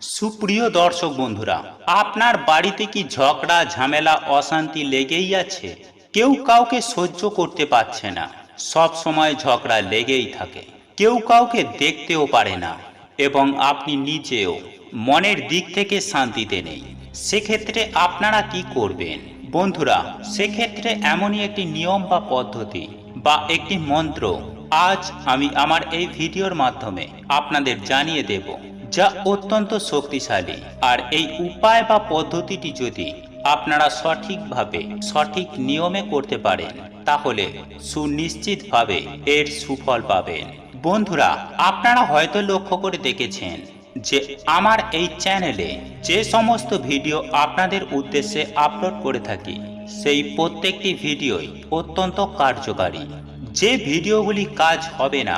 সুপ্রিয় দর্শক বন্ধুরা, আপনার বাড়িতে কি ঝগড়া ঝামেলা অশান্তি লেগেই আছে? কেউ কাউকে সহ্য করতে পারছে না, সব সময় ঝগড়া লেগেই থাকে। কেউ কাউকে দেখতেও পারে না এবং আপনি নিজেও মনের দিক থেকে শান্তিতে নেই। সেক্ষেত্রে আপনারা কি করবেন? বন্ধুরা, সেক্ষেত্রে এমনই একটি নিয়ম বা পদ্ধতি বা একটি মন্ত্র আজ আমি আমার এই ভিডিওর মাধ্যমে আপনাদের জানিয়ে দেব, যা অত্যন্ত শক্তিশালী। আর এই উপায় বা পদ্ধতিটি যদি আপনারা সঠিকভাবে সঠিক নিয়মে করতে পারেন, তাহলে সুনিশ্চিতভাবে এর সুফল পাবেন। বন্ধুরা, আপনারা হয়তো লক্ষ্য করে দেখেছেন যে আমার এই চ্যানেলে যে সমস্ত ভিডিও আপনাদের উদ্দেশ্যে আপলোড করে থাকি, সেই প্রত্যেকটি ভিডিওই অত্যন্ত কার্যকারী। যে ভিডিওগুলি কাজ হবে না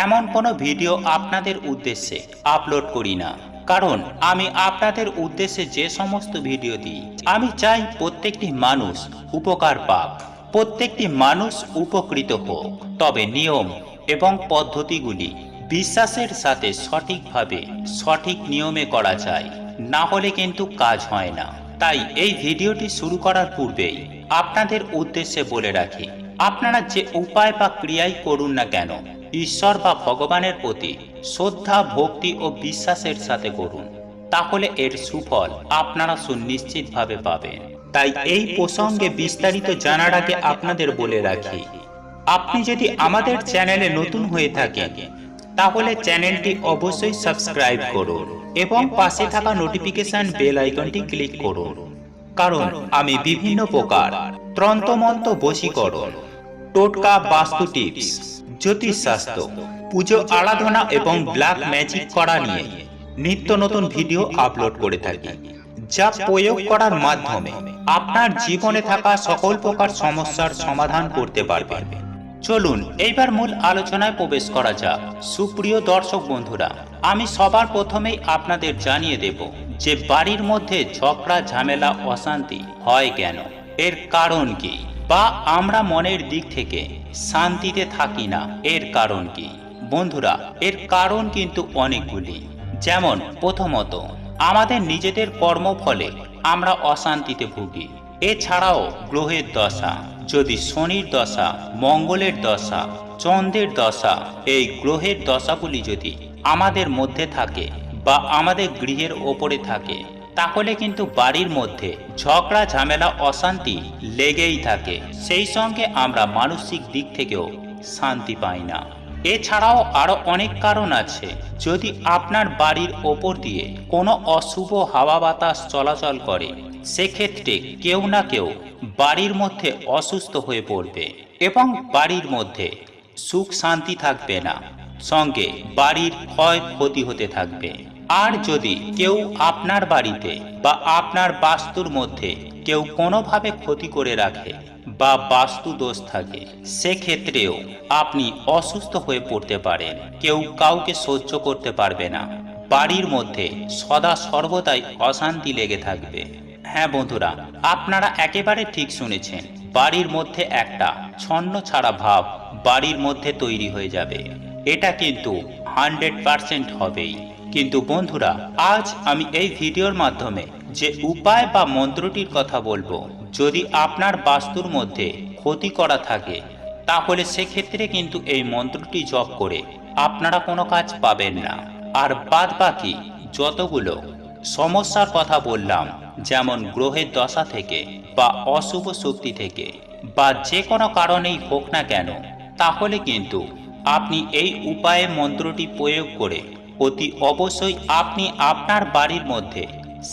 এমন কোনো ভিডিও আপনাদের উদ্দেশ্যে আপলোড করি না, কারণ আমি আপনাদের উদ্দেশ্যে যে সমস্ত ভিডিও দিই, আমি চাই প্রত্যেকটি মানুষ উপকার পাক, প্রত্যেকটি মানুষ উপকৃত হোক। তবে নিয়ম এবং পদ্ধতিগুলি বিশ্বাসের সাথে সঠিকভাবে সঠিক নিয়মে করা যায়, না হলে কিন্তু কাজ হয় না। তাই এই ভিডিওটি শুরু করার পূর্বেই আপনাদের উদ্দেশ্যে বলে রাখি, আপনারা যে উপায় বা ক্রিয়াই করুন না কেন, ঈশ্বর বা ভগবানের প্রতি শ্রদ্ধা ভক্তি ও বিশ্বাসের সাথে করুন, তাহলে এর সুফল আপনারা সুনিশ্চিতভাবে পাবেন। তাই এই প্রসঙ্গে বিস্তারিত জানার আগে আপনাদের বলে রাখি, আপনি যদি আমাদের চ্যানেলে নতুন হয়ে থাকেন, তাহলে চ্যানেলটি অবশ্যই সাবস্ক্রাইব করুন এবং পাশে থাকা নোটিফিকেশন বেল আইকনটি ক্লিক করুন, কারণ আমি বিভিন্ন প্রকার তন্ত্রমন্ত্র, বশীকরণ, টোটকা, বাস্তু টিপস, জ্যোতিষশাস্ত্র, পুজো আরাধনা এবং ব্ল্যাক ম্যাজিক করা নিয়ে নিত্য নতুন ভিডিও আপলোড করে থাকি, যা প্রয়োগ করার মাধ্যমে আপনার জীবনে থাকা সকল প্রকার সমস্যার সমাধান করতে পারবেন। চলুন এইবার মূল আলোচনায় প্রবেশ করা যাক। সুপ্রিয় দর্শক বন্ধুরা, আমি সবার প্রথমেই আপনাদের জানিয়ে দেব যে বাড়ির মধ্যে ঝগড়া ঝামেলা অশান্তি হয় কেন, এর কারণ কি, বা আমরা মনের দিক থেকে শান্তিতে থাকি না, এর কারণ কি। বন্ধুরা, এর কারণ কিন্তু অনেকগুলি। যেমন প্রথমত, আমাদের নিজেদের কর্মফলে আমরা অশান্তিতে ভুগি। এছাড়াও গ্রহের দশা, যদি শনির দশা, মঙ্গলের দশা, চন্দ্রের দশা, এই গ্রহের দশাগুলি যদি আমাদের মধ্যে থাকে বা আমাদের গৃহের ওপরে থাকে, তাহলে কিন্তু বাড়ির মধ্যে ঝগড়া ঝামেলা অশান্তি লেগেই থাকে। সেই সঙ্গে আমরা মানসিক দিক থেকেও শান্তি পাই না। এছাড়াও আরো অনেক কারণ আছে। যদি আপনার বাড়ির ওপর দিয়ে কোনো অশুভ হাওয়া বাতাস চলাচল করে, সেক্ষেত্রে কেউ না কেউ বাড়ির মধ্যে অসুস্থ হয়ে পড়বে এবং বাড়ির মধ্যে সুখ শান্তি থাকবে না, সঙ্গে বাড়ির ক্ষয় ক্ষতি হতে থাকবে। আর যদি কেউ আপনার বাড়িতে বা আপনার বাস্তুর মধ্যে কেউ কোনোভাবে ক্ষতি করে রাখে বা বাস্তু দোষ থাকে, সেক্ষেত্রেও আপনি অসুস্থ হয়ে পড়তে পারেন। কেউ কাউকে সহ্য করতে পারবে না, বাড়ির মধ্যে সদা সর্বদাই অশান্তি লেগে থাকবে। হ্যাঁ বন্ধুরা, আপনারা একেবারে ঠিক শুনেছেন, বাড়ির মধ্যে একটা ছন্ন ছাড়া ভাব বাড়ির মধ্যে তৈরি হয়ে যাবে। এটা কিন্তু 100% হবেই। কিন্তু বন্ধুরা, আজ আমি এই ভিডিওর মাধ্যমে যে উপায় বা মন্ত্রটির কথা বলবো, যদি আপনার বাস্তুর মধ্যে ক্ষতি করা থাকে, তাহলে সেক্ষেত্রে কিন্তু এই মন্ত্রটি জপ করে আপনারা কোনো কাজ পাবেন না। আর বাদ বাকি যতগুলো সমস্যার কথা বললাম, যেমন গ্রহের দশা থেকে বা অশুভ শক্তি থেকে বা যে কোনো কারণেই হোক না কেন, তাহলে কিন্তু আপনি এই উপায়ে মন্ত্রটি প্রয়োগ করে অতি অবশ্যই আপনি আপনার বাড়ির মধ্যে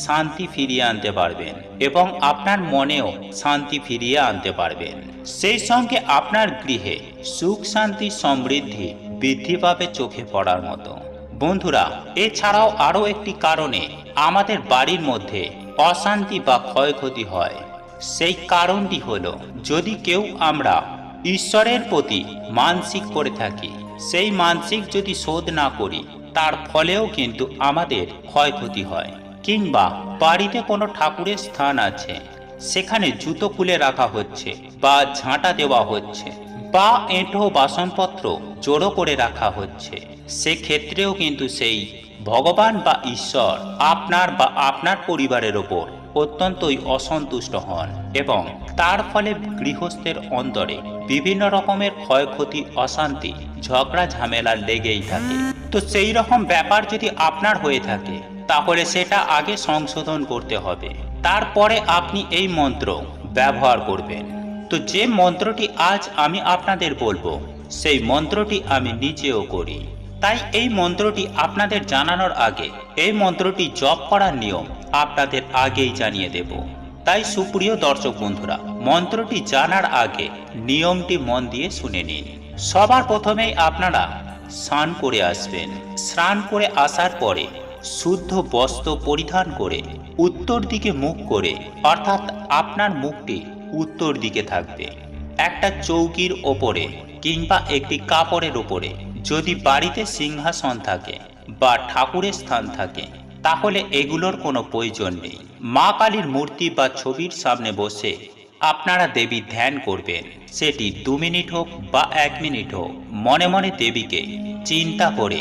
শান্তি ফিরিয়ে আনতে পারবেন এবং আপনার মনেও শান্তি ফিরিয়ে আনতে পারবেন। সেই সঙ্গে আপনার গৃহে সুখ শান্তি সমৃদ্ধি বৃদ্ধি পাবে চোখে পড়ার মতো। বন্ধুরা, এছাড়াও আরও একটি কারণে আমাদের বাড়ির মধ্যে অশান্তি বা ক্ষয়ক্ষতি হয়। সেই কারণটি হলো, যদি কেউ আমরা ঈশ্বরের প্রতি মানসিক করে থাকি, সেই মানসিক যদি শোধ না করি, তার ফলেও কিন্তু আমাদের ক্ষয়ক্ষতি হয়। কিংবা বাড়িতে কোনো ঠাকুরের স্থান আছে, সেখানে জুতো খুলে রাখা হচ্ছে বা ঝাঁটা দেওয়া হচ্ছে বা এঁটো বাসনপত্র জড়ো করে রাখা হচ্ছে, সেক্ষেত্রেও কিন্তু সেই ভগবান বা ঈশ্বর আপনার বা আপনার পরিবারের ওপর অত্যন্তই অসন্তুষ্ট হন এবং তার ফলে গৃহস্থের অন্তরে বিভিন্ন রকমের ক্ষয়ক্ষতি, অশান্তি, ঝগড়া ঝামেলা লেগেই থাকে। তো সেই রকম ব্যাপার যদি আপনার হয়ে থাকে তাহলে সেটা আগে সংশোধন করতে হবে, তারপরে আপনি এই মন্ত্র ব্যবহার করবেন। তো যে মন্ত্রটি আজ আমি আপনাদের বলবো সেই মন্ত্রটি আমি নিজেও করি, তাই এই মন্ত্রটি আপনাদের জানানোর আগে এই মন্ত্রটি জপ করার নিয়ম আপনাদের আগেই জানিয়ে দেব। তাই সুপ্রিয় দর্শক বন্ধুরা, মন্ত্রটি জানার আগে নিয়মটি মন দিয়ে শুনে নিন। সবার প্রথমেই আপনারা স্নান করে আসবেন। স্নান করে আসার পরে শুদ্ধ বস্ত্র পরিধান করে উত্তর দিকে মুখ করে, অর্থাৎ আপনার মুখটি উত্তর দিকে থাকবে, একটা চৌকির ওপরে কিংবা একটি কাপড়ের ওপরে। যদি বাড়িতে সিংহাসন থাকে বা ঠাকুরের স্থান থাকে তাহলে এগুলোর কোনো প্রয়োজন নেই। মা কালীর মূর্তি বা ছবির সামনে বসে আপনারা দেবী ধ্যান করবেন। সেটি 2 মিনিট হোক বা 1 মিনিট হোক, মনে মনে দেবীকে চিন্তা করে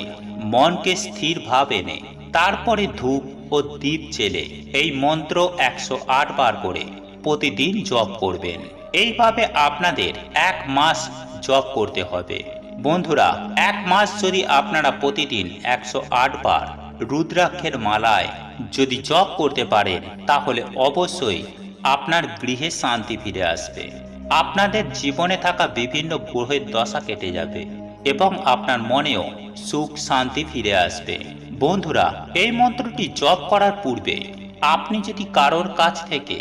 মনকে স্থির ভাব এনে তারপরে ধূপ ও দীপ জেলে এই মন্ত্র 108 বার করে প্রতিদিন জপ করবেন। এইভাবে আপনাদের 1 মাস জপ করতে হবে। বন্ধুরা, 1 মাস যদি আপনারা প্রতিদিন 108 বার রুদ্রাক্ষের মালায় যদি জপ করতে পারেন তাহলে অবশ্যই আপনার গৃহে শান্তি ফিরে আসবে। আপনাদের জীবনে থাকা বিভিন্ন গ্রহের দশা কেটে যাবে এবং আপনার মনেও সুখ শান্তি ফিরে আসবে। বন্ধুরা, এই মন্ত্রটি জপ করার পূর্বে আপনি যদি কারোর কাছ থেকে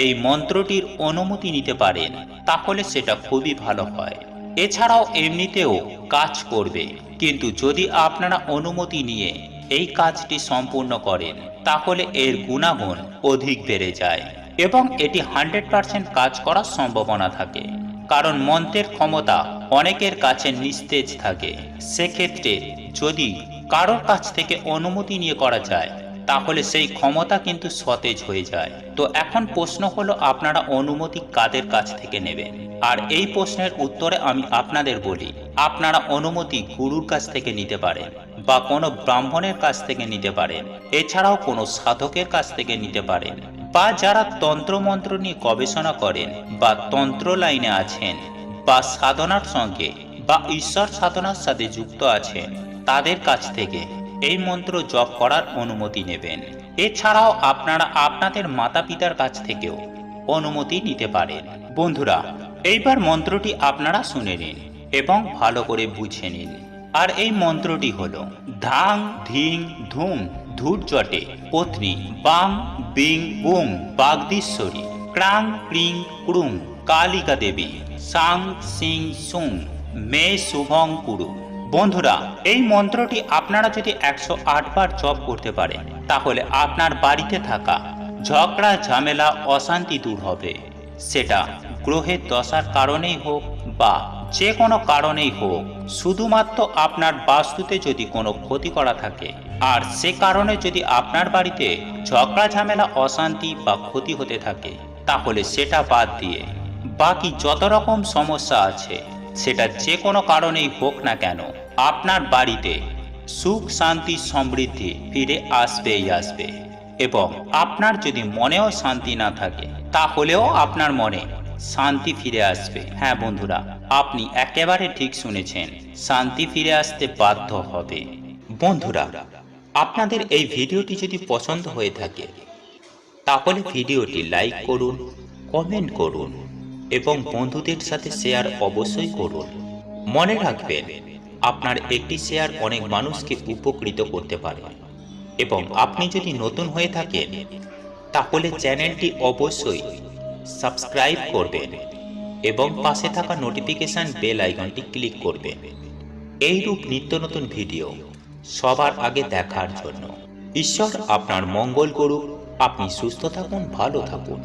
এই মন্ত্রটির অনুমতি নিতে পারেন তাহলে সেটা খুবই ভালো হয়। এছাড়াও এমনিতেও কাজ করবে, কিন্তু যদি আপনারা অনুমতি নিয়ে এই কাজটি সম্পূর্ণ করেন তাহলে এর গুণাগুণ অধিক বেড়ে যায় এবং এটি 100% কাজ করার সম্ভাবনা থাকে। কারণ মন্ত্রের ক্ষমতা অনেকের কাছে নিস্তেজ থাকে। সেক্ষেত্রে যদি কারোর কাছ থেকে অনুমতি নিয়ে করা যায় তাহলে সেই ক্ষমতা কিন্তু সতেজ হয়ে যায়। তো এখন প্রশ্ন হলো, আপনারা অনুমতি কাদের কাছ থেকে নেবেন? আর এই প্রশ্নের উত্তরে আমি আপনাদের বলি, আপনারা অনুমতি গুরুর কাছ থেকে নিতে পারেন বা কোনো ব্রাহ্মণের কাছ থেকে নিতে পারেন, এছাড়াও কোনো সাধকের কাছ থেকে নিতে পারেন, বা যারা তন্ত্রমন্ত্র নিয়ে গবেষণা করেন বা তন্ত্র লাইনে আছেন বা সাধনার সঙ্গে বা ঈশ্বর সাধনার সাথে যুক্ত আছেন তাদের কাছ থেকে এই মন্ত্র জপ করার অনুমতি নেবেন। এছাড়াও আপনারা আপনাদের মাতা পিতার কাছ থেকেও অনুমতি নিতে পারেন। বন্ধুরা, এইবার মন্ত্রটি আপনারা শুনে নিন এবং ভালো করে বুঝে নিন। আর এই মন্ত্রটি হলো ধাং ধিং ধুম ধূর্জটে পত্নী বাং বিং বুং বাগদীশ্বরী ক্রাং ক্রিং ক্রুং কালিকা দেবী সাং সিং সুং মে শুভং কুরু। বন্ধুরা, এই মন্ত্রটি আপনারা যদি 108 বার জপ করতে পারেন তাহলে আপনার বাড়িতে থাকা ঝগড়া ঝামেলা অশান্তি দূর হবে। সেটা গ্রহের দশার কারণেই হোক বা যে কোনো কারণেই হোক, শুধুমাত্র আপনার বাস্তুতে যদি কোনো ক্ষতি করা থাকে আর সে কারণে যদি আপনার বাড়িতে ঝগড়া ঝামেলা অশান্তি বা ক্ষতি হতে থাকে তাহলে সেটা বাদ দিয়ে বাকি যত রকম সমস্যা আছে সেটা যে কোনো কারণেই হোক না কেন আপনার বাড়িতে সুখ শান্তি সমৃদ্ধি ফিরে আসবেই আসবে। এবং আপনার যদি মনেও শান্তি না থাকে তাহলেও আপনার মনে শান্তি ফিরে আসবে। হ্যাঁ বন্ধুরা, আপনি একেবারে ঠিক শুনেছেন, শান্তি ফিরে আসতে বাধ্য হবে। বন্ধুরা, আপনাদের এই ভিডিওটি যদি পছন্দ হয়ে থাকে তাহলে ভিডিওটি লাইক করুন, কমেন্ট করুন এবং বন্ধুদের সাথে শেয়ার অবশ্যই করুন। মনে রাখবেন, আপনার একটি শেয়ার অনেক মানুষকে উপকৃত করতে পারে। এবং আপনি যদি নতুন হয়ে থাকেন তাহলে চ্যানেলটি অবশ্যই সাবস্ক্রাইব করবেন এবং পাশে থাকা নোটিফিকেশন বেল আইকনটি ক্লিক করবেন এইরূপ নিত্য নতুন ভিডিও সবার আগে দেখার জন্য। ঈশ্বর আপনার মঙ্গল করুক। আপনি সুস্থ থাকুন, ভালো থাকুন।